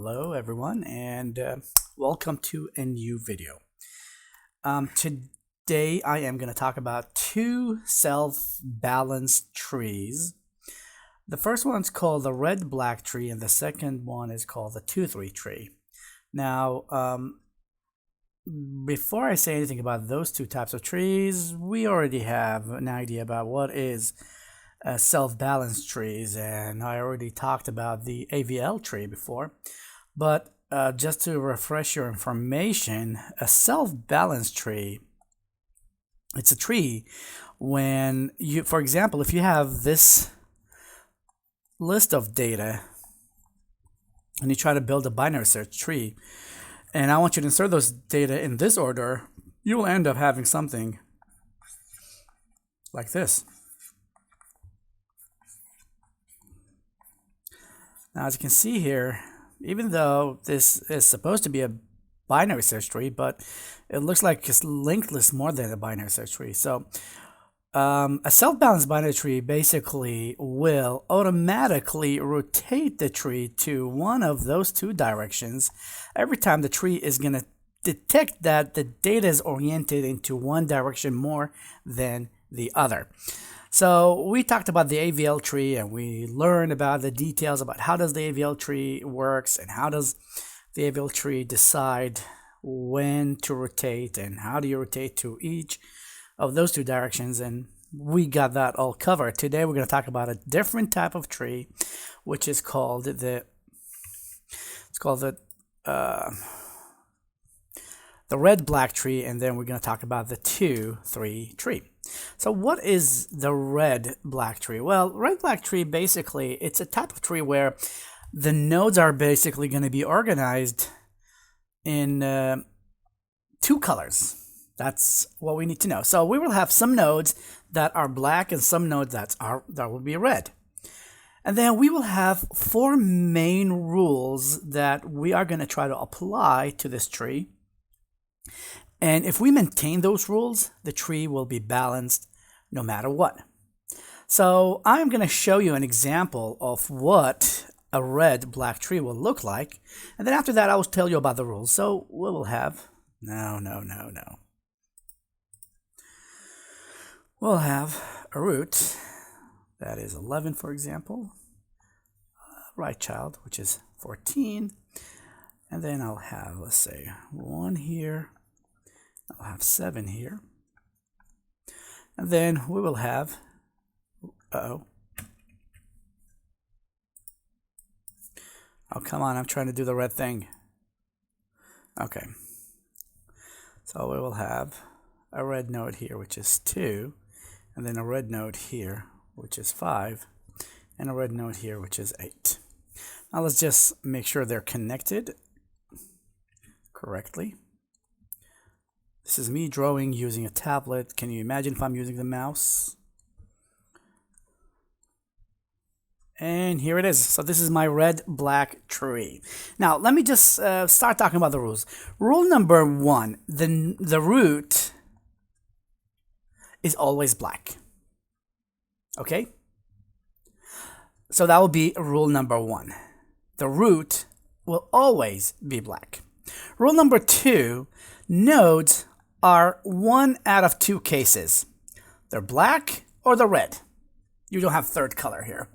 Hello everyone and welcome to a new video. Today I am going to talk about two self-balanced trees. The first one's called the red-black tree and the second one is called the 2-3 tree. Now before I say anything about those two types of trees, we already have an idea about what is self-balanced trees, and I already talked about the AVL tree before. But just to refresh your information, a self-balanced tree, it's a tree when you, for example, if you have this list of data and you try to build a binary search tree, and I want you to insert those data in this order, you will end up having something like this. Now, as you can see here, even though this is supposed to be a binary search tree, but it looks like it's linked list more than a binary search tree. So a self-balanced binary tree basically will automatically rotate the tree to one of those two directions every time the tree is going to detect that the data is oriented into one direction more than the other. So we talked about the AVL tree and we learned about the details about how does the AVL tree works and how does the AVL tree decide when to rotate and how do you rotate to each of those two directions, and we got that all covered. Today we're going to talk about a different type of tree, which is called the red-black tree, and then we're going to talk about the 2-3 tree. So what is the red-black tree? Well, red-black tree, basically, it's a type of tree where the nodes are basically going to be organized in two colors. That's what we need to know. So we will have some nodes that are black and some nodes that will be red. And then we will have four main rules that we are going to try to apply to this tree. And if we maintain those rules, the tree will be balanced no matter what. So I'm going to show you an example of what a red-black tree will look like. And then after that, I will tell you about the rules. So we will have, no. We'll have a root that is 11, for example, right child, which is 14. And then I'll have, let's say, 1 here. I'll have 7 here. And then we will have, oh, come on, I'm trying to do the red thing. Okay. So we will have a red node here, which is 2, and then a red node here, which is 5, and a red node here, which is 8. Now let's just make sure they're connected correctly. This is me drawing using a tablet. Can you imagine if I'm using the mouse? And here it is. So this is my red-black tree. Now, let me just start talking about the rules. Rule number 1, the root is always black. Okay? So that will be rule number 1. The root will always be black. Rule number 2, nodes are 1 out of 2 cases. They're black or they're red. You don't have third color here.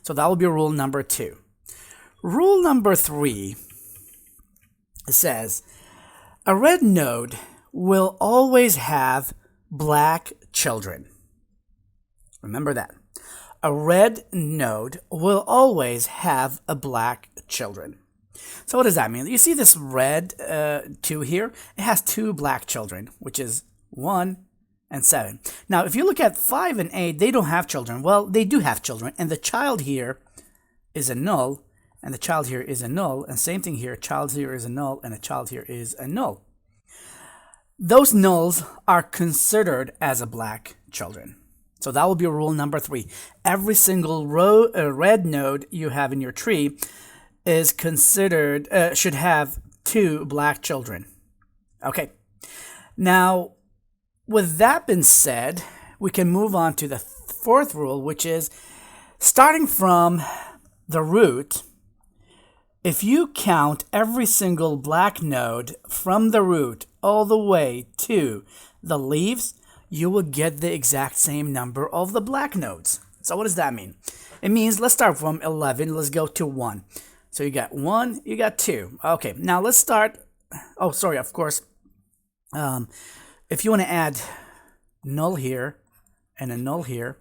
So that will be rule number 2. Rule number 3 says a red node will always have black children. Remember that. A red node will always have a black children. So what does that mean? You see this red 2 here? It has 2 black children, which is 1 and 7. Now, if you look at 5 and 8, they don't have children. Well, they do have children, and the child here is a null, and the child here is a null, and same thing here, child here is a null, and a child here is a null. Those nulls are considered as a black children. So that will be rule number 3. Every single red node you have in your tree is considered, should have 2 black children. Okay. Now, with that being said, we can move on to the 4th rule, which is starting from the root, if you count every single black node from the root all the way to the leaves, you will get the exact same number of the black nodes. So what does that mean? It means, let's start from 11, let's go to 1. So you got 1, you got 2. Okay, now let's start, oh sorry, of course, if you want to add null here, and a null here,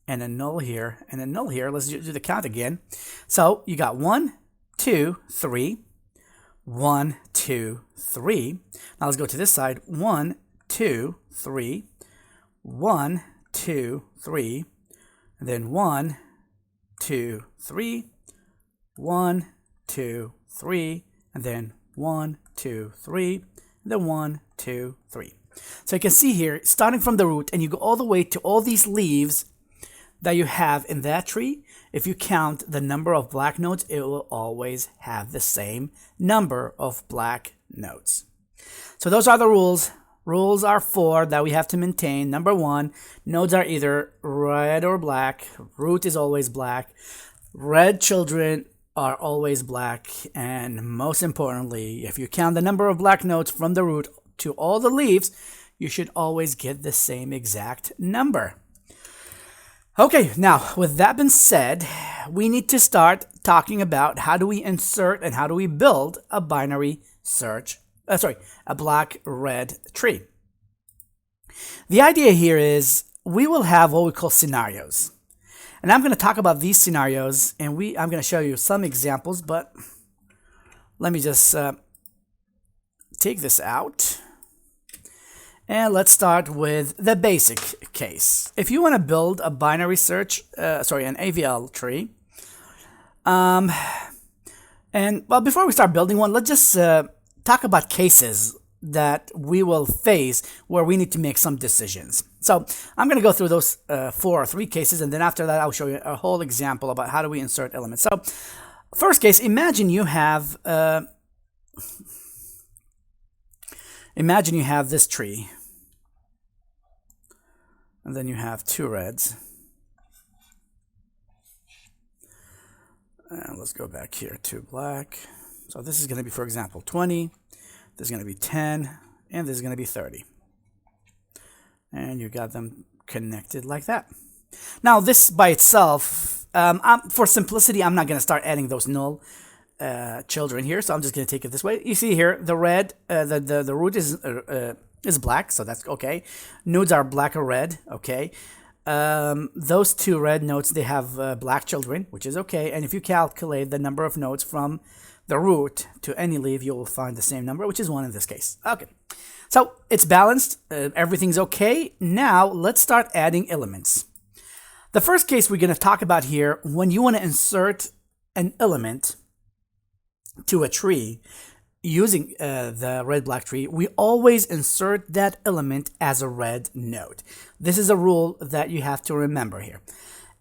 and a null here, and a null here, let's do the count again. So you got 1, 2, 3, 1, 2, 3. Now let's go to this side, 1, 2, 3, 1, 2, 3, and then 1, 2, 3, 1, 2, 3, and then 1, 2, 3, and then 1, 2, 3. So you can see here, starting from the root, and you go all the way to all these leaves that you have in that tree. If you count the number of black nodes, it will always have the same number of black nodes. So those are the rules. Rules are 4 that we have to maintain. Number 1, nodes are either red or black. Root is always black. Red children are always black. And most importantly, if you count the number of black nodes from the root to all the leaves, you should always get the same exact number. Okay, now with that being said, we need to start talking about how do we insert and how do we build a binary search, a black-red tree. The idea here is we will have what we call scenarios. And I'm going to talk about these scenarios, and I'm going to show you some examples, but let me just take this out. And let's start with the basic case. If you want to build a binary search, an AVL tree, and well, before we start building one, let's just talk about cases that we will face where we need to make some decisions. So I'm going to go through those 4 or 3 cases, and then after that, I'll show you a whole example about how do we insert elements. So first case, imagine you have this tree. And then you have 2 reds. And let's go back here to black. So this is going to be, for example, 20. This is going to be 10. And this is going to be 30. And you got them connected like that. Now, this by itself, for simplicity, I'm not going to start adding those null children here. So I'm just going to take it this way. You see here, the red, the root is black, so that's okay. Nodes are black or red, okay. Those 2 red nodes, they have black children, which is okay. And if you calculate the number of nodes from the root to any leaf, you will find the same number, which is 1 in this case. Okay, so it's balanced. Everything's okay. Now let's start adding elements. The first case we're going to talk about here, when you want to insert an element to a tree, using the red-black tree, we always insert that element as a red node. This is a rule that you have to remember here.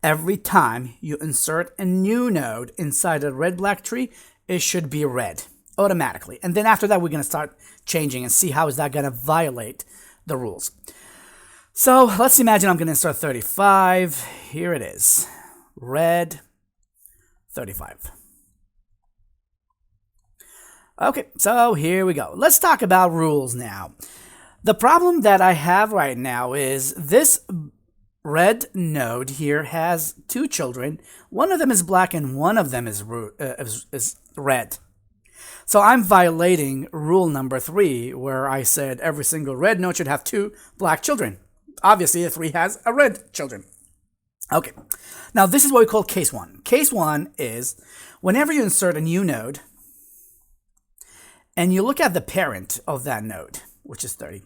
Every time you insert a new node inside a red-black tree, it should be red automatically. And then after that, we're going to start changing and see how is that going to violate the rules. So let's imagine I'm going to insert 35. Here it is. Red 35. Okay, so here we go. Let's talk about rules now. The problem that I have right now is this red node here has 2 children. One of them is black and one of them is red. So I'm violating rule number 3, where I said every single red node should have 2 black children. Obviously, the 3 has a red children. Okay, now this is what we call case 1. Case 1 is whenever you insert a new node, and you look at the parent of that node, which is 30.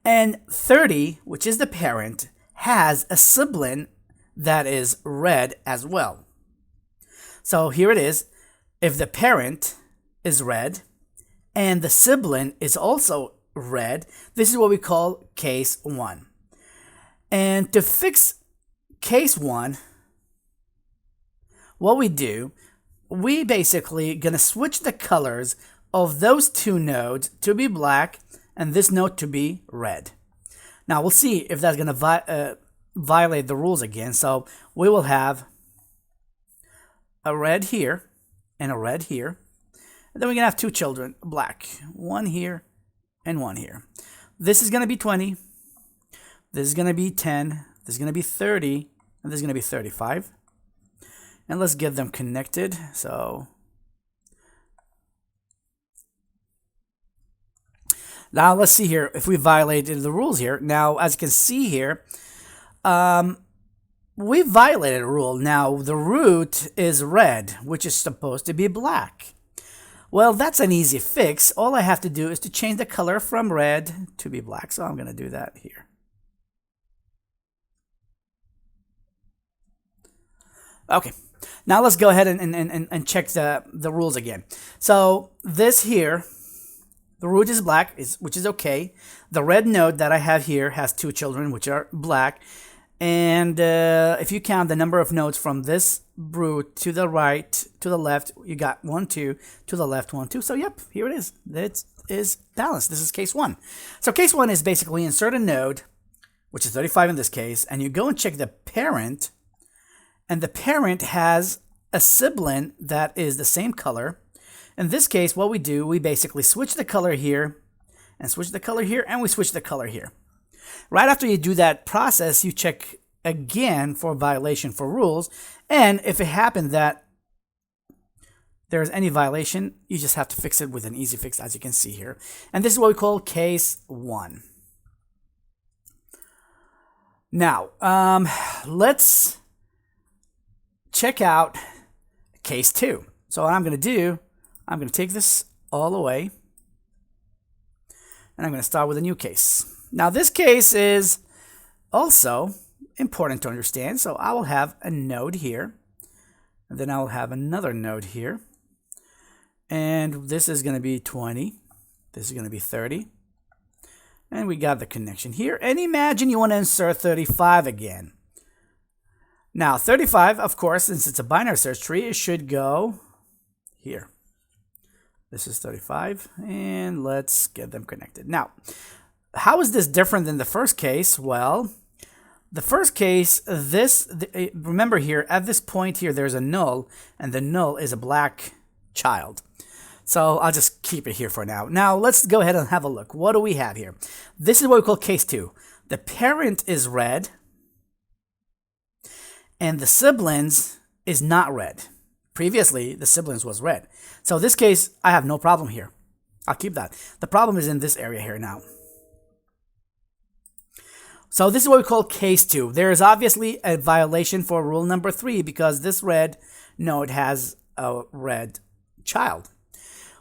And 30, which is the parent, has a sibling that is red as well. So here it is. If the parent is red and the sibling is also red, this is what we call case 1. And to fix case 1, what we do, we basically gonna switch the colors of those 2 nodes to be black and this node to be red. Now we'll see if that's going to violate the rules again. So we will have a red here and a red here. And then we're going to have 2 children, black. 1 here and 1 here. This is going to be 20. This is going to be 10. This is going to be 30. And this is going to be 35. And let's get them connected. So now let's see here if we violated the rules here. Now, as you can see here, we violated a rule. Now, the root is red, which is supposed to be black. Well, that's an easy fix. All I have to do is to change the color from red to be black. So I'm going to do that here. Okay, now let's go ahead and check the rules again. So this here, the root is black, which is okay. The red node that I have here has 2 children, which are black. And if you count the number of nodes from this root to the right, to the left, you got 1, 2, to the left, 1, 2. So yep, here it is. It is balanced. This is case 1. So case 1 is basically insert a node, which is 35 in this case, and you go and check the parent, and the parent has a sibling that is the same color. In this case, what we do, we basically switch the color here, and switch the color here, and we switch the color here. Right after you do that process, you check again for violation for rules, and if it happened that there's any violation, you just have to fix it with an easy fix, as you can see here. And this is what we call case 1. Now, let's check out case 2. So what I'm going to do, I'm going to take this all away, and I'm going to start with a new case. Now this case is also important to understand. So I will have a node here, and then I will have another node here, and this is going to be 20. This is going to be 30. And we got the connection here. And imagine you want to insert 35 again. Now 35, of course, since it's a binary search tree, it should go here. This is 35, and let's get them connected. Now, how is this different than the first case? Well, the first case, remember here, at this point here, there's a null, and the null is a black child. So I'll just keep it here for now. Now, let's go ahead and have a look. What do we have here? This is what we call case 2. The parent is red, and the siblings is not red. Previously, the siblings was red. So this case, I have no problem here. I'll keep that. The problem is in this area here now. So this is what we call case 2. There is obviously a violation for rule number 3 because this red node has a red child.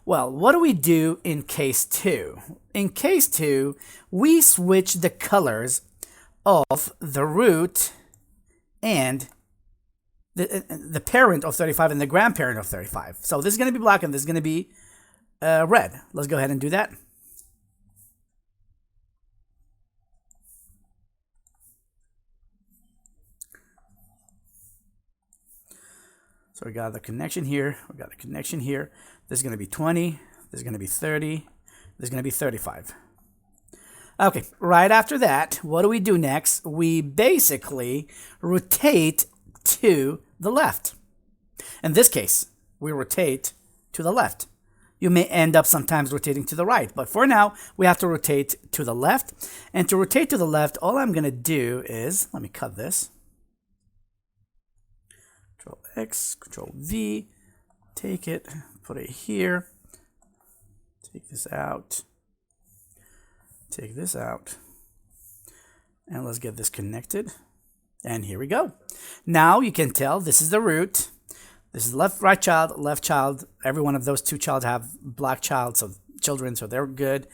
Well, what do we do in case 2? In case 2, we switch the colors of the root and the parent of 35 and the grandparent of 35. So this is going to be black and this is going to be red. Let's go ahead and do that. So we got the connection here. We got the connection here. This is going to be 20. This is going to be 30. This is going to be 35. Okay, right after that, what do we do next? We basically rotate to the left. In this case, we rotate to the left. You may end up sometimes rotating to the right, but for now, we have to rotate to the left. And to rotate to the left, all I'm going to do is, let me cut this. Control X, Control V, take it, put it here, take this out, take this out, and let's get this connected. And here we go. Now you can tell this is the root. This is left, right child, left child. Every one of those 2 childs have black children, so they're good.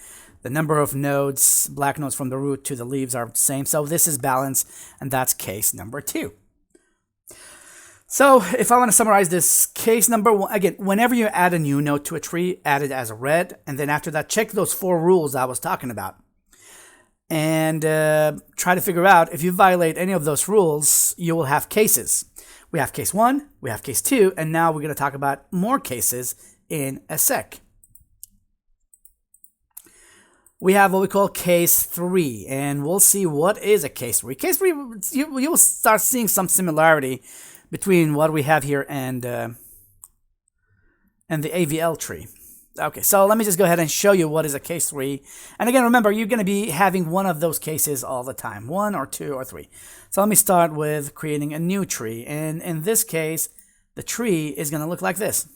The number of nodes, black nodes from the root to the leaves are the same. So this is balanced, and that's case number 2. So if I want to summarize this, case number 1, again, whenever you add a new node to a tree, add it as a red, and then after that, check those 4 rules I was talking about. And try to figure out if you violate any of those rules, you will have cases. We have case 1, we have case 2, and now we're going to talk about more cases in a sec. We have what we call case 3, and we'll see what is a case 3. Case 3, you will start seeing some similarity between what we have here and and the AVL tree. Okay, so let me just go ahead and show you what is a case 3. And again, remember, you're going to be having one of those cases all the time, 1 or 2 or 3. So let me start with creating a new tree. And in this case, the tree is going to look like this.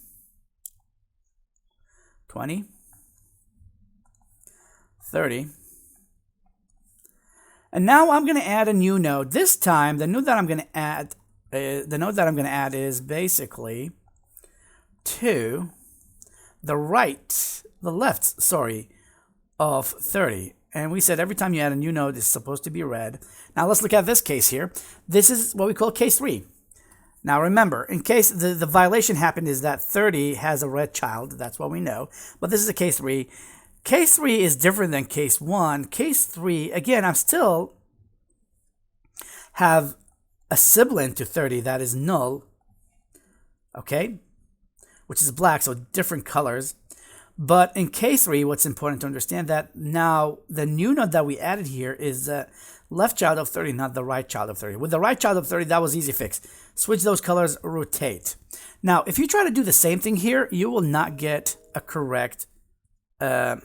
20, 30. And now I'm going to add a new node. This time, the node that I'm going to add, is basically to the left of 30. And we said every time you add a new node, it's supposed to be red. Now let's look at this case here. This is what we call case 3. Now remember, in case the violation happened is that 30 has a red child. That's what we know. But this is a case 3. Case 3 is different than case 1. Case 3, again, I'm still have a sibling to 30 that is null. Okay? Which is black, so different colors. But in case 3, what's important to understand that now the new node that we added here is the left child of 30, not the right child of 30. With the right child of 30, that was easy fix. Switch those colors, rotate. Now, if you try to do the same thing here, you will not get a correct one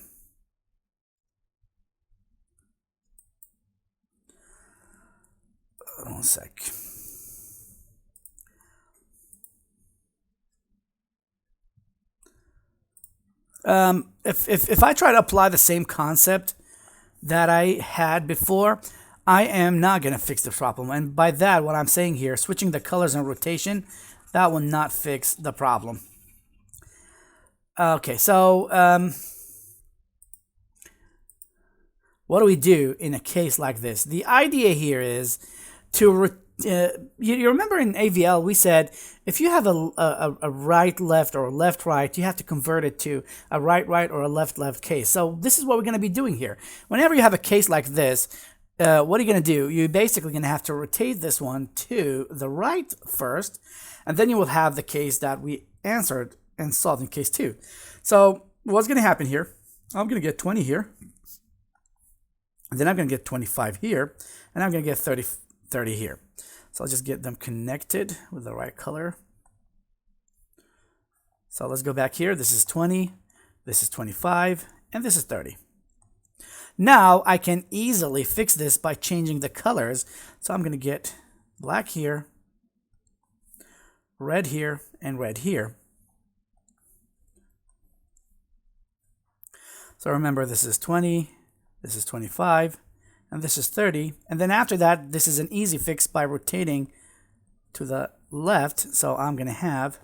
sec. If I try to apply the same concept that I had before, I am not going to fix the problem. And by that, what I'm saying here, switching the colors and rotation, that will not fix the problem. Okay, so what do we do in a case like this? The idea here is to you remember in AVL we said if you have a right left or left right, you have to convert it to a right right or a left left case. So this is what we're going to be doing here. Whenever you have a case like this, what are you going to do? You're basically going to have to rotate this one to the right first, and then you will have the case that we answered and solved in case 2. So what's going to happen here? I'm going to get 20 here, and then I'm going to get 25 here, and I'm going to get 30 here. So I'll just get them connected with the right color. So let's go back here. This is 20, this is 25, and this is 30. Now I can easily fix this by changing the colors. So I'm going to get black here, red here, and red here. So remember, this is 20, this is 25, and this is 30. And then after that, this is an easy fix by rotating to the left. So I'm going to have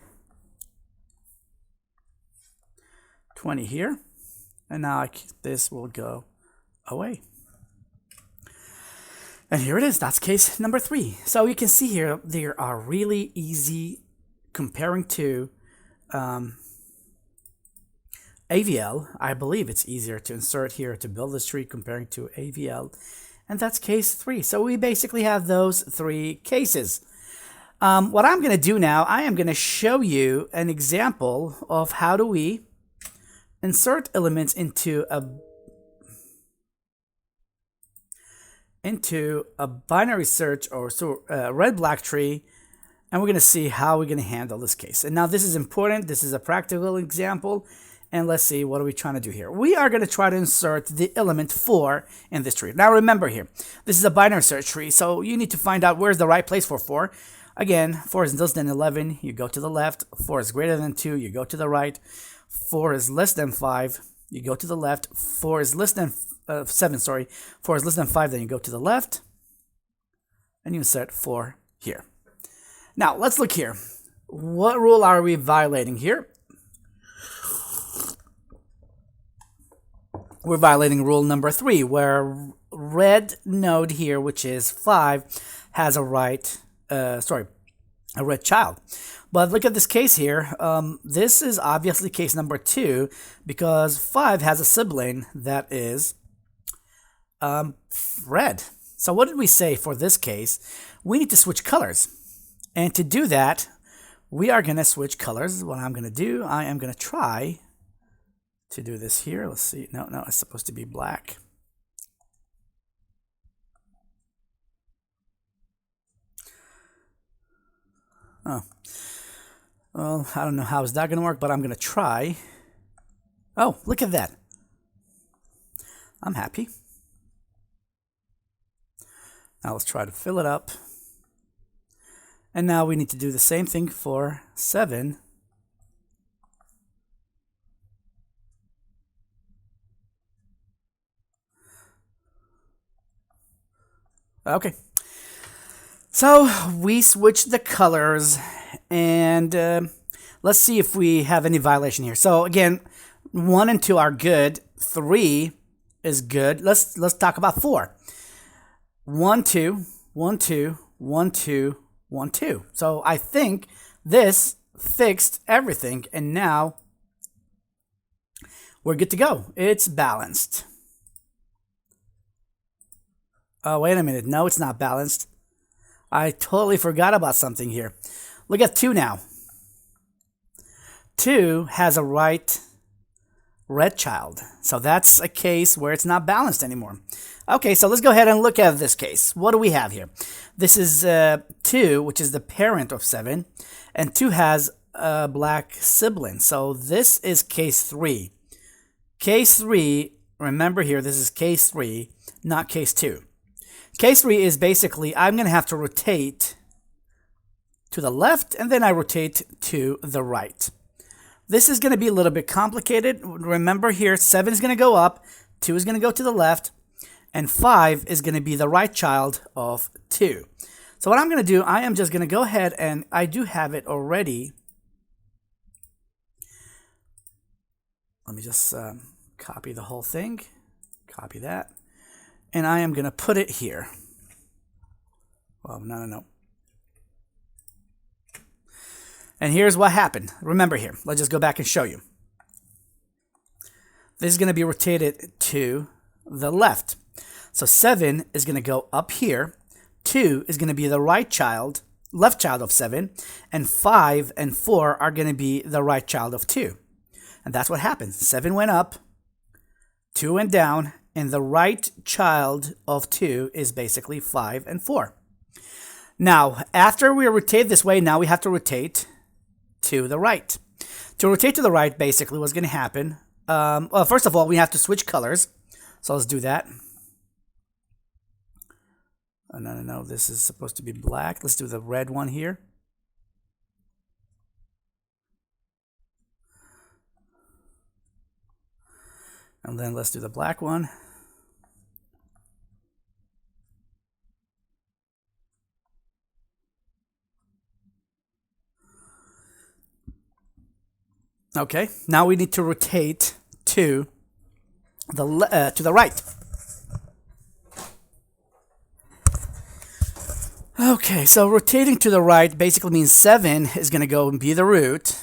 20 here. And now this will go away. And here it is. That's case number 3. So you can see here, there are really easy comparing to AVL. I believe it's easier to insert here to build this tree comparing to AVL. And that's case 3. So we basically have those 3 cases. What I'm going to do now, I am going to show you an example of how do we insert elements into a binary search or red-black tree, and we're going to see how we're going to handle this case. And now this is important. This is a practical example. And let's see, what are we trying to do here? We are going to try to insert the element 4 in this tree. Now remember here, this is a binary search tree, so you need to find out where's the right place for 4. Again, 4 is less than 11, you go to the left. 4 is greater than 2, you go to the right. 4 is less than 5, you go to the left. 4 is less than 7, sorry. 4 is less than 5, then you go to the left. And you insert 4 here. Now, let's look here. What rule are we violating here? We're violating rule number 3, where red node here, which is 5, has a red child. But look at this case here. This is obviously case number 2 because 5 has a sibling that is red. So what did we say for this case? We need to switch colors. And to do that, we are going to switch colors. What I'm going to do, I am going to try to do this here. Let's see. No, it's supposed to be black. Oh. Well, I don't know how is that going to work, but I'm going to try. Oh, look at that. I'm happy. Now let's try to fill it up. And now we need to do the same thing for 7. Okay. So we switched the colors, and let's see if we have any violation here. So again, 1 and 2 are good. 3 is good. Let's talk about 4. 1 2 1 2 1 2 1 2. So I think this fixed everything, and now we're good to go. It's balanced. Oh, wait a minute. No, it's not balanced. I totally forgot about something here. Look at 2 now. 2 has a right red child. So that's a case where it's not balanced anymore. Okay, so let's go ahead and look at this case. What do we have here? This is 2, which is the parent of 7. And 2 has a black sibling. So this is case 3. Case 3, remember here, this is case 3, not case 2. Case 3 is basically, I'm going to have to rotate to the left, and then I rotate to the right. This is going to be a little bit complicated. Remember here, 7 is going to go up, 2 is going to go to the left, and 5 is going to be the right child of 2. So what I'm going to do, I am just going to go ahead, and I do have it already. Let me just copy the whole thing. Copy that. And I am going to put it here. Well, no. And here's what happened. Remember here. Let's just go back and show you. This is going to be rotated to the left. So 7 is going to go up here. 2 is going to be the right child, left child of 7. And 5 and 4 are going to be the right child of 2. And that's what happened. 7 went up. 2 went down. And the right child of 2 is basically 5 and 4. Now, after we rotate this way, now we have to rotate to the right. To rotate to the right, basically, what's going to happen? Well, first of all, we have to switch colors. So let's do that. Oh, no. This is supposed to be black. Let's do the red one here. And then let's do the black one. Okay, now we need to rotate to the right. Okay, so rotating to the right basically means 7 is going to go and be the root.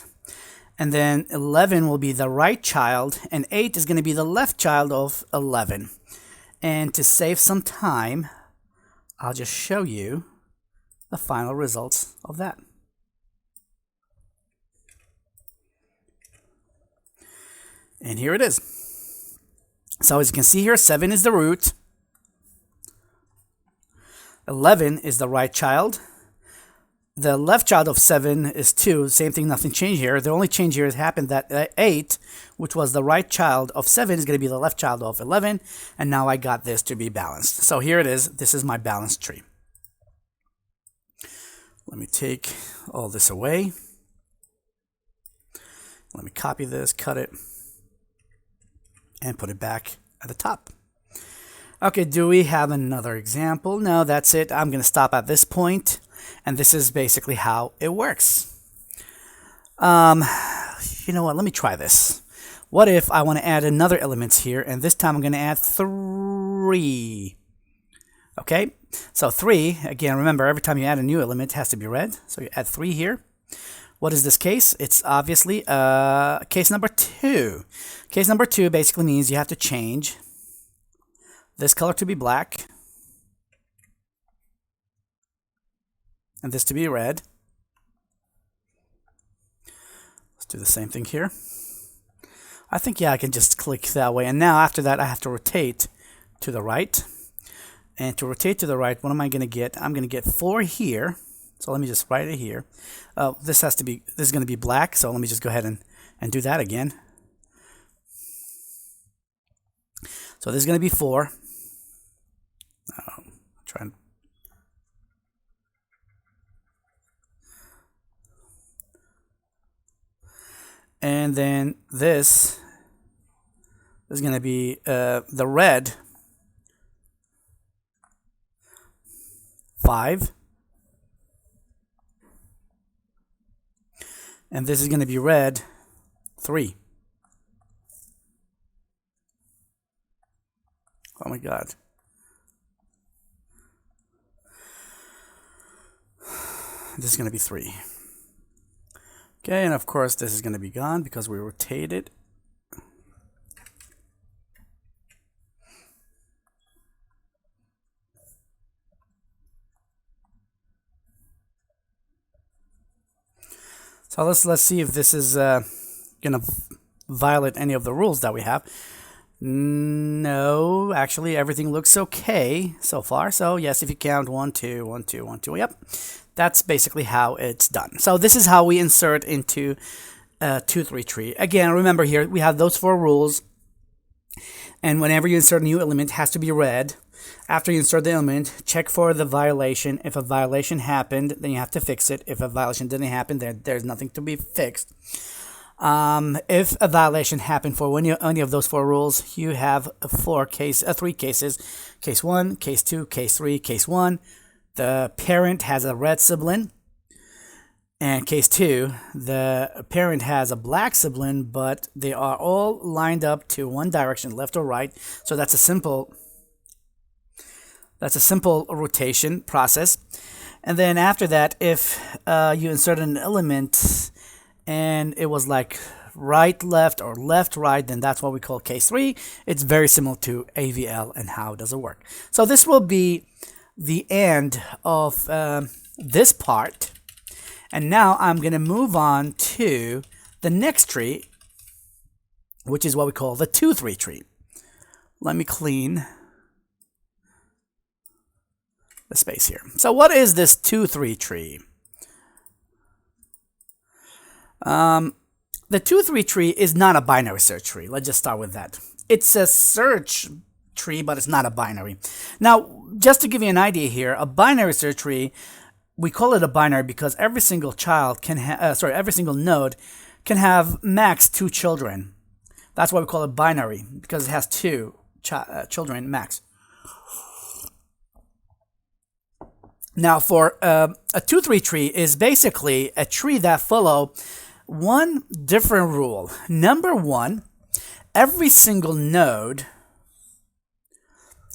And then 11 will be the right child, and 8 is going to be the left child of 11. And to save some time, I'll just show you the final results of that. And here it is. So as you can see here, 7 is the root. 11 is the right child. The left child of 7 is 2. Same thing, nothing changed here. The only change here has happened that 8, which was the right child of 7, is going to be the left child of 11. And now I got this to be balanced. So here it is. This is my balanced tree. Let me take all this away. Let me copy this, cut it, and put it back at the top. Okay, do we have another example? No, that's it. I'm going to stop at this point. And this is basically how it works. You know what? Let me try this. What if I want to add another element here, and this time I'm going to add 3. Okay, so 3, again, remember, every time you add a new element, it has to be red. So you add 3 here. What is this case? It's obviously case number 2. Case number 2 basically means you have to change this color to be black, and this to be red. Let's do the same thing here. I think, yeah, I can just click that way. And now after that, I have to rotate to the right. And to rotate to the right, what am I going to get? I'm going to get 4 here. So let me just write it here. This is going to be black, so let me just go ahead and do that again. So this is going to be 4. Try and and then this is going to be the red 5, and this is going to be red 3. Oh my God. This is going to be 3. Okay, and of course this is going to be gone because we rotate it. So let's see if this is going to violate any of the rules that we have. No, actually everything looks okay so far. So yes, if you count 1, 2, 1, 2, 1, 2, yep. That's basically how it's done. So this is how we insert into a 2-3 tree. Again, remember here, we have those 4 rules. And whenever you insert a new element, it has to be red. After you insert the element, check for the violation. If a violation happened, then you have to fix it. If a violation didn't happen, there's nothing to be fixed. If a violation happened for any of those 4 rules, you have 3 cases. Case 1, case 2, case 3, case 1. The parent has a red sibling. And case 2, the parent has a black sibling, but they are all lined up to one direction, left or right. So that's a simple rotation process. And then after that, if you insert an element and it was like right, left, or left, right, then that's what we call case 3. It's very similar to AVL and how does it work. So this will be the end of this part. And now I'm going to move on to the next tree, which is what we call the 2-3 tree. Let me clean the space here. So what is this 2-3 tree? The 2-3 tree is not a binary search tree. Let's just start with that. It's a search tree, but it's not a binary. Now, just to give you an idea here, a binary search tree, we call it a binary because every single child can every single node can have max 2 children. That's why we call it binary, because it has 2 children max. Now, for a 2-3 tree is basically a tree that follow one different rule. Number 1, every single node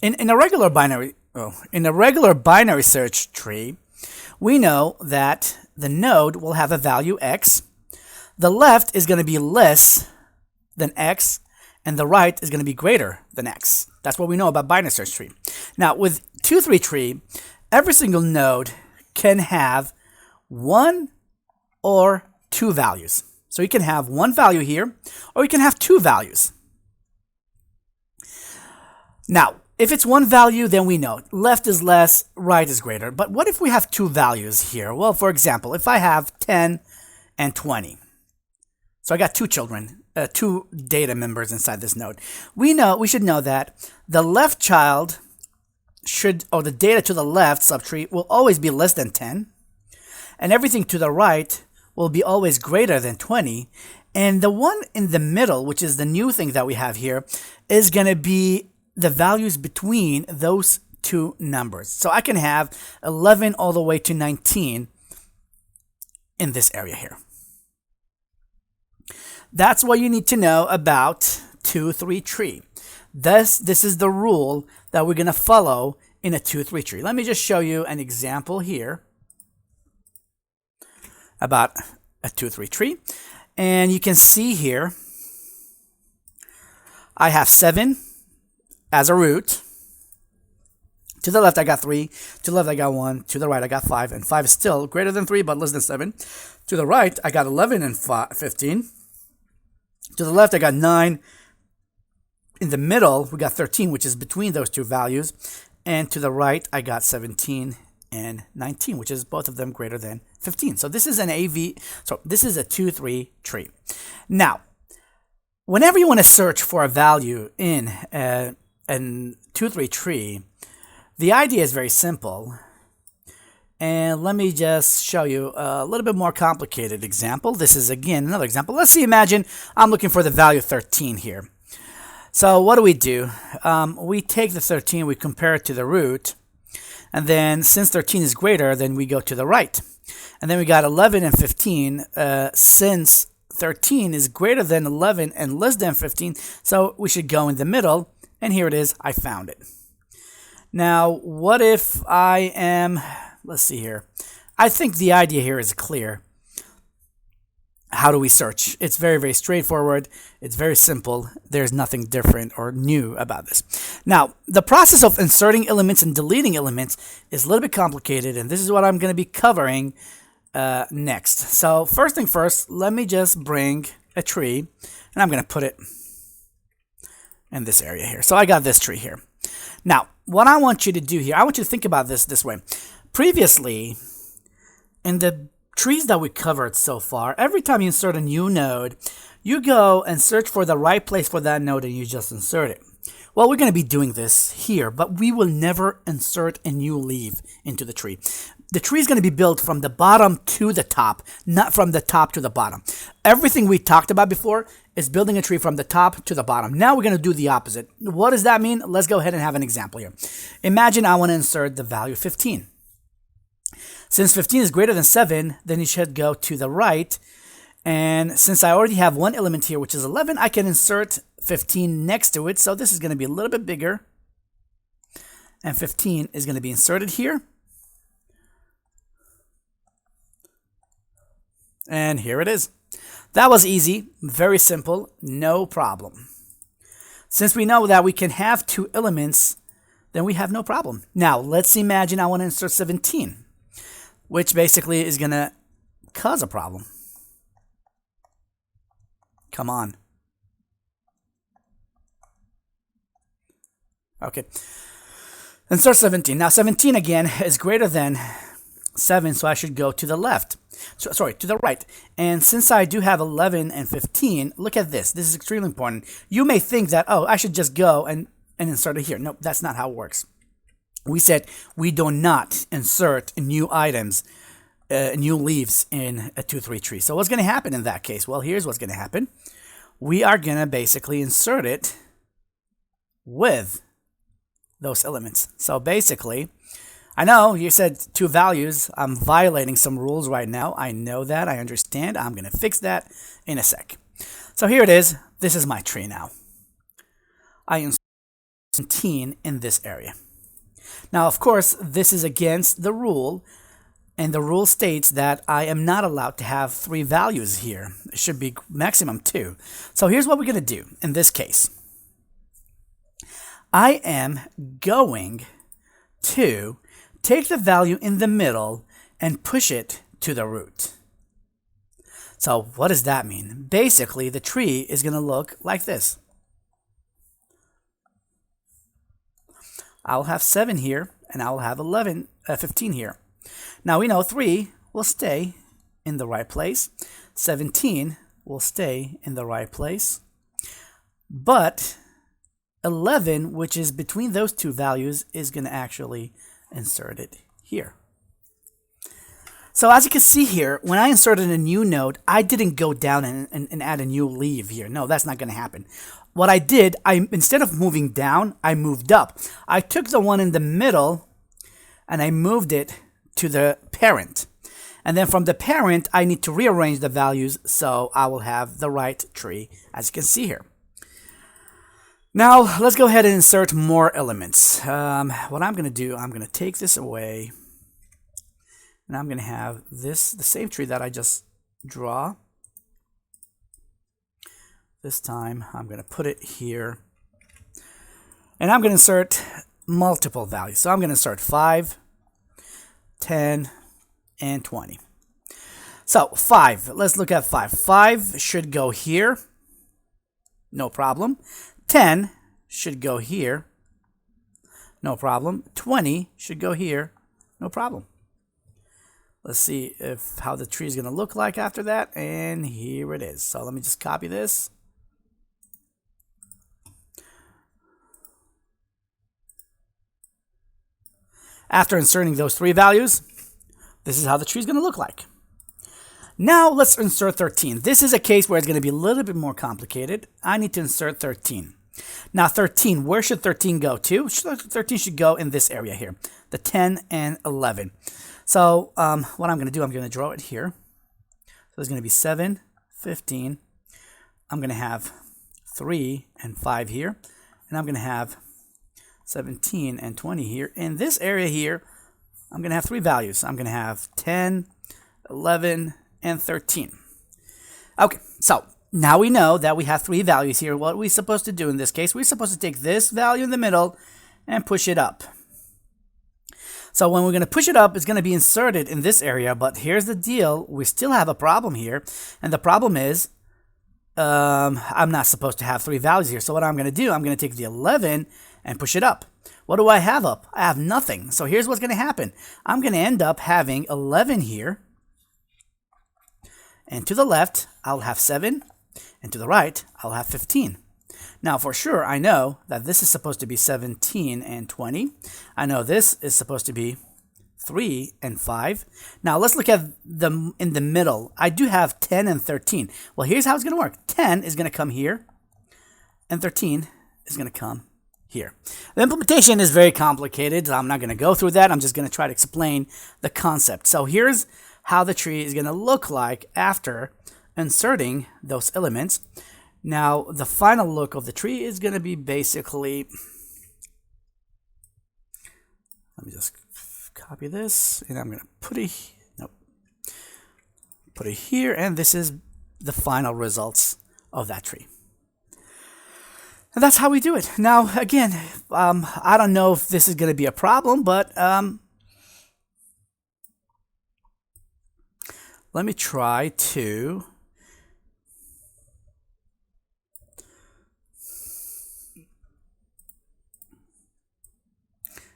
in a regular binary search tree, we know that the node will have a value x. The left is going to be less than x, and the right is going to be greater than x. That's what we know about binary search tree. Now, with 2-3 tree, every single node can have 1 or 2 values. So you can have 1 value here, or you can have 2 values. Now, if it's 1 value, then we know left is less, right is greater. But what if we have 2 values here? Well, for example, if I have 10 and 20. So I got 2 children, 2 data members inside this node. We should know that the left child the data to the left subtree will always be less than 10. And everything to the right will be always greater than 20. And the one in the middle, which is the new thing that we have here, is going to be the values between those 2 numbers. So I can have 11 all the way to 19 in this area here. That's what you need to know about 2-3 tree. This is the rule that we're going to follow in a 2-3 tree. Let me just show you an example here about a 2-3 tree. And you can see here, I have 7 as a root. To the left, I got 3. To the left, I got 1. To the right, I got 5. And 5 is still greater than 3, but less than 7. To the right, I got 11 and 15. To the left, I got 9. In the middle, we got 13, which is between those 2 values. And to the right, I got 17 and 19, which is both of them greater than 15. So this is an AV, so this is a 2-3 tree. Now, whenever you want to search for a value in a 2-3 tree, the idea is very simple. And let me just show you a little bit more complicated example. This is, again, another example. Let's see, imagine I'm looking for the value 13 here. So what do? We take the 13, we compare it to the root, and then since 13 is greater, then we go to the right. And then we got 11 and 15. Since 13 is greater than 11 and less than 15, so we should go in the middle, and here it is, I found it. Now, what if I am, let's see here. I think the idea here is clear. How do we search? It's very, very straightforward. It's very simple. There's nothing different or new about this. Now, the process of inserting elements and deleting elements is a little bit complicated, and this is what I'm going to be covering next. So first thing first, let me just bring a tree, and I'm going to put it in this area here. So I got this tree here. Now, what I want you to do here, I want you to think about this way. Previously, in the trees that we covered so far, every time you insert a new node, you go and search for the right place for that node and you just insert it. Well, we're going to be doing this here, but we will never insert a new leaf into the tree. The tree is going to be built from the bottom to the top, not from the top to the bottom. Everything we talked about before is building a tree from the top to the bottom. Now we're going to do the opposite. What does that mean? Let's go ahead and have an example here. Imagine I want to insert the value 15. Since 15 is greater than 7, then you should go to the right. And since I already have one element here, which is 11, I can insert 15 next to it. So this is going to be a little bit bigger. And 15 is going to be inserted here. And here it is. That was easy, very simple, no problem. Since we know that we can have two elements, then we have no problem. Now, let's imagine I want to insert 17. Which basically is going to cause a problem. Come on. Okay. Insert 17. Now 17 again is greater than 7, so I should go to the left. Sorry, to the right. And since I do have 11 and 15, look at this. This is extremely important. You may think that, oh, I should just go and insert it here. No, that's not how it works. We said we do not insert new items, new leaves in a 2-3 tree. So what's going to happen in that case? Well, here's what's going to happen. We are going to basically insert it with those elements. So basically, I know you said two values. I'm violating some rules right now. I know that. I understand. I'm going to fix that in a sec. So here it is. This is my tree now. I insert 17 in this area. Now, of course, this is against the rule, and the rule states that I am not allowed to have 3 values here. It should be maximum 2. So here's what we're going to do in this case. I am going to take the value in the middle and push it to the root. So what does that mean? Basically, the tree is going to look like this. I'll have 7 here, and I'll have 15 here. Now we know 3 will stay in the right place. 17 will stay in the right place. But 11, which is between those two values, is going to actually insert it here. So as you can see here, when I inserted a new node, I didn't go down and add a new leaf here. No, that's not going to happen. What I did, instead of moving down, I moved up. I took the one in the middle and I moved it to the parent. And then from the parent, I need to rearrange the values so I will have the right tree, as you can see here. Now, let's go ahead and insert more elements. What I'm going to do, I'm going to take this away. And I'm going to have this, the same tree that I just draw. This time, I'm going to put it here. And I'm going to insert multiple values. So I'm going to insert 5, 10, and 20. So 5, let's look at 5. 5 should go here. No problem. 10 should go here. No problem. 20 should go here. No problem. Let's see if how the tree is going to look like after that. And here it is. So let me just copy this. After inserting those 3 values, this is how the tree is going to look like. Now let's insert 13. This is a case where it's going to be a little bit more complicated. I need to insert 13. Now 13, where should 13 go to? 13 should go in this area here, the 10 and 11. So what I'm going to do, I'm going to draw it here. So there's going to be 7, 15. I'm going to have 3 and 5 here. And I'm going to have 17 and 20 here. In this area here, I'm going to have 3 values. I'm going to have 10, 11, and 13. Okay, so now we know that we have 3 values here. What are we supposed to do in this case? We're supposed to take this value in the middle and push it up. So when we're going to push it up, it's going to be inserted in this area. But here's the deal. We still have a problem here. And the problem is I'm not supposed to have 3 values here. So what I'm going to do, I'm going to take the 11 and push it up. What do I have up? I have nothing. So here's what's going to happen. I'm going to end up having 11 here. And to the left, I'll have 7. And to the right, I'll have 15. Now, for sure, I know that this is supposed to be 17 and 20. I know this is supposed to be 3 and 5. Now, let's look at them in the middle. I do have 10 and 13. Well, here's how it's going to work. 10 is going to come here, and 13 is going to come here. The implementation is very complicated. I'm not going to go through that. I'm just going to try to explain the concept. So here's how the tree is going to look like after inserting those elements. Now, the final look of the tree is going to be basically, let me just copy this, and I'm going to put it here, and this is the final results of that tree. And that's how we do it. Now, again, I don't know if this is going to be a problem, but let me try to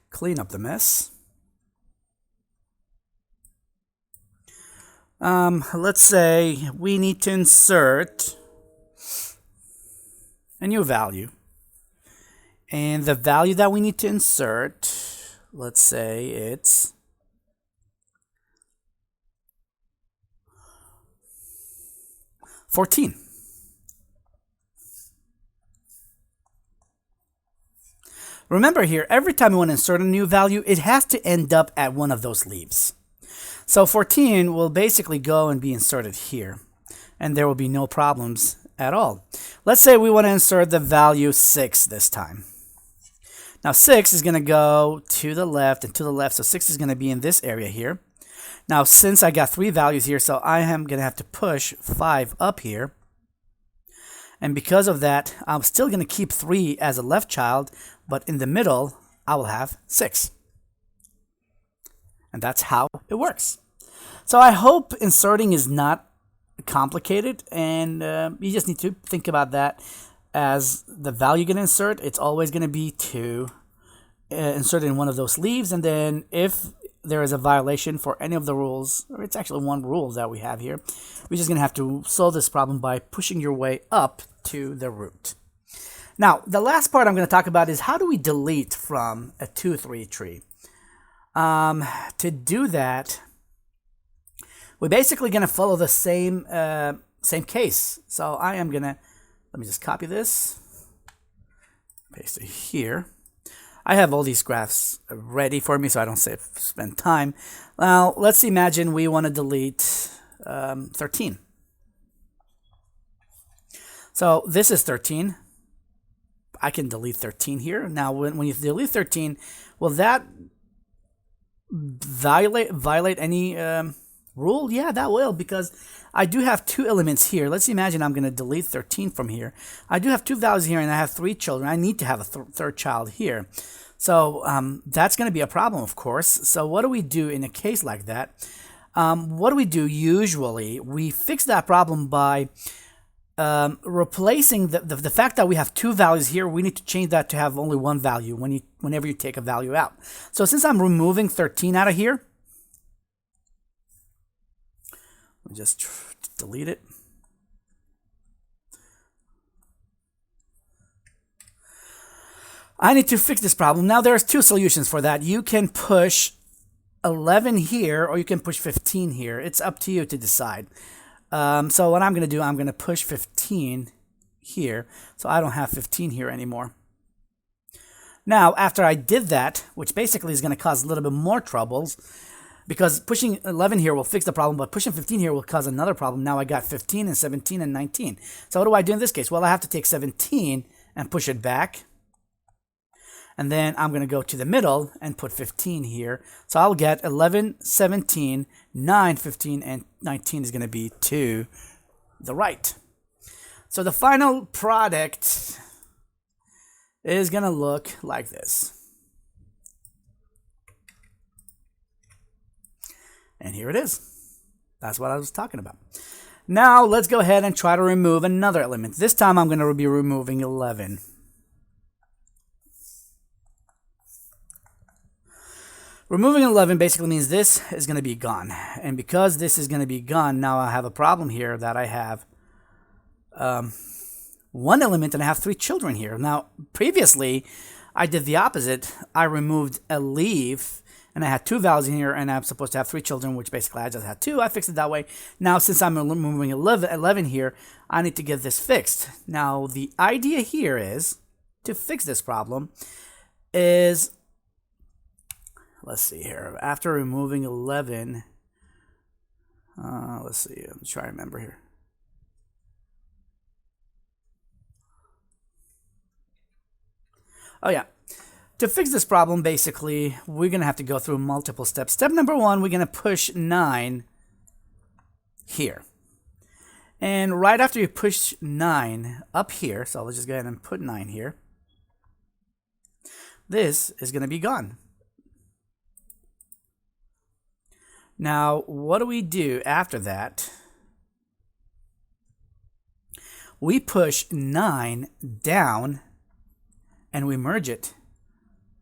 clean up the mess. Let's say we need to insert a new value. And the value that we need to insert, let's say it's 14. Remember here, every time you want to insert a new value, it has to end up at one of those leaves. So 14 will basically go and be inserted here, and there will be no problems at all. Let's say we want to insert the value 6 this time. Now 6 is going to go to the left and to the left, so 6 is going to be in this area here. Now since I got 3 values here, so I am going to have to push 5 up here. And because of that, I'm still going to keep 3 as a left child, but in the middle, I will have 6. And that's how it works. So I hope inserting is not complicated, and you just need to think about that as the value you're going to insert. It's always going to be to insert in one of those leaves, and then if there is a violation for any of the rules, or it's actually one rule that we have here, we're just going to have to solve this problem by pushing your way up to the root. Now, the last part I'm going to talk about is how do we delete from a 2-3 tree? To do that, we're basically going to follow the same case. So I am going to, let me just copy this, paste it here. I have all these graphs ready for me so I don't spend time. Now, let's imagine we want to delete 13. So this is 13. I can delete 13 here. Now, when you delete 13, will that violate any rule? Yeah, that will, because I do have 2 elements here. Let's imagine I'm going to delete 13 from here. I do have 2 values here, and I have 3 children. I need to have a third child here. So that's going to be a problem, of course. So what do we do in a case like that? What do we do usually? We fix that problem by replacing the fact that we have 2 values here. We need to change that to have only 1 value whenever you take a value out. So since I'm removing 13 out of here, Just delete it. I need to fix this problem. Now there's two solutions for that. You can push 11 here, or you can push 15 here. It's up to you to decide. So what I'm going to do, I'm going to push 15 here. So I don't have 15 here anymore. Now, after I did that, which basically is going to cause a little bit more troubles, because pushing 11 here will fix the problem, but pushing 15 here will cause another problem. Now I got 15 and 17 and 19. So what do I do in this case? Well, I have to take 17 and push it back. And then I'm going to go to the middle and put 15 here. So I'll get 11, 17, 9, 15, and 19 is going to be to the right. So the final product is going to look like this. And here it is. That's what I was talking about. Now let's go ahead and try to remove another element. This time I'm going to be removing 11. Removing 11 basically means this is going to be gone. And because this is going to be gone, now I have a problem here that I have one element and I have 3 children here. Now, previously, I did the opposite. I removed a leaf and I had 2 vowels in here and I'm supposed to have 3 children, which basically I just had 2. I fixed it that way. Now, since I'm removing 11 here, I need to get this fixed. Now, the idea here is, to fix this problem, is... Let's see here. After removing 11, let's see. I'm trying to remember here. Oh yeah. To fix this problem, basically, we're going to have to go through multiple steps. Step number 1, we're going to push 9 here. And right after you push 9 up here, so let's just go ahead and put 9 here, this is going to be gone. Now, what do we do after that? We push 9 down and we merge it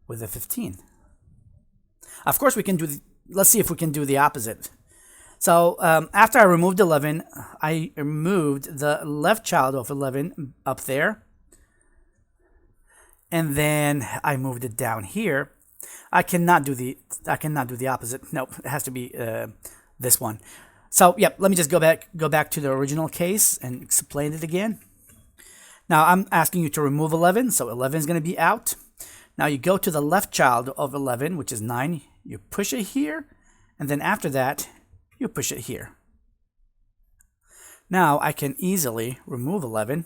with a 15. Of course, we can do let's see if we can do the opposite. So after I removed 11, I removed the left child of 11 up there. And then I moved it down here. I cannot do the opposite. Nope, it has to be this one. So, yep, let me just go back to the original case and explain it again. Now, I'm asking you to remove 11, so 11 is going to be out. Now, you go to the left child of 11, which is 9. You push it here, and then after that, you push it here. Now, I can easily remove 11.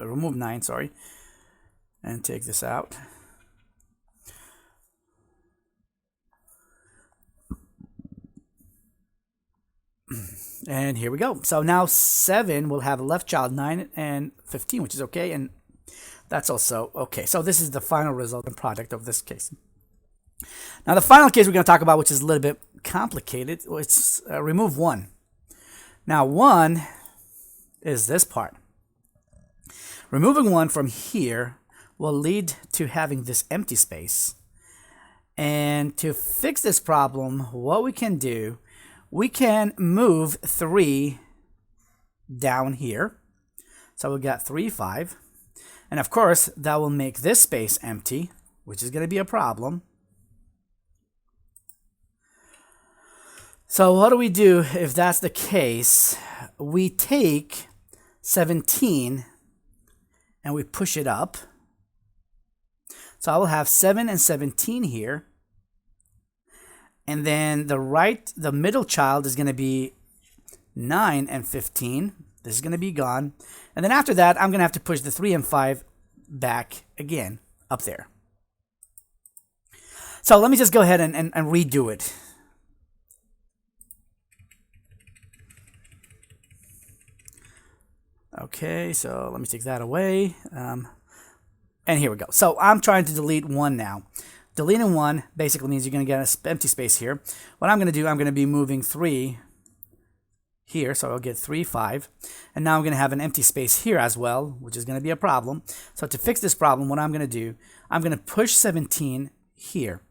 Remove 9, sorry. And take this out. And here we go. So now 7 will have a left child, 9 and 15, which is okay. And that's also okay. So this is the final result and product of this case. Now the final case we're going to talk about, which is a little bit complicated, it's remove 1. Now 1 is this part. Removing 1 from here will lead to having this empty space. And to fix this problem, what we can do, we can move 3 down here. So we got 3, 5. And of course, that will make this space empty, which is going to be a problem. So what do we do if that's the case? We take 17 and we push it up. So I will have 7 and 17 here. And then the middle child is going to be 9 and 15. This is going to be gone. And then after that, I'm going to have to push the 3 and 5 back again up there. So let me just go ahead and redo it. Okay, so let me take that away. And here we go. So I'm trying to delete 1 now. Deleting 1 basically means you're going to get an empty space here. What I'm going to do, I'm going to be moving 3 here. So I'll get 3, 5. And now I'm going to have an empty space here as well, which is going to be a problem. So to fix this problem, what I'm going to do, I'm going to push 17 here.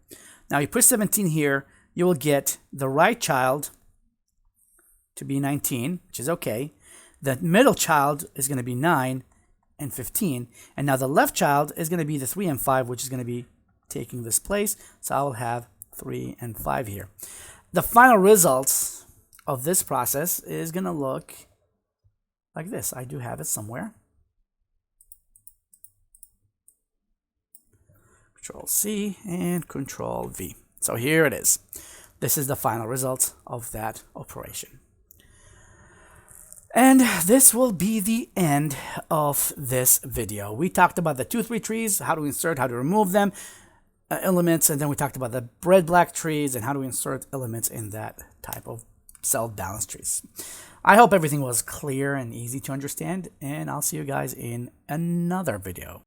Now you push 17 here, you will get the right child to be 19, which is okay. The middle child is going to be 9 and 15. And now the left child is going to be the 3 and 5, which is going to be taking this place. So I will have 3 and 5 here. The final results of this process is going to look like this. I do have it somewhere. Control C and Control V. So here it is. This is the final result of that operation. And this will be the end of this video. We talked about the 2-3 trees, how to insert, how to remove them, elements, and then we talked about the red black trees and how to insert elements in that type of self-balanced trees. I hope everything was clear and easy to understand, and I'll see you guys in another video.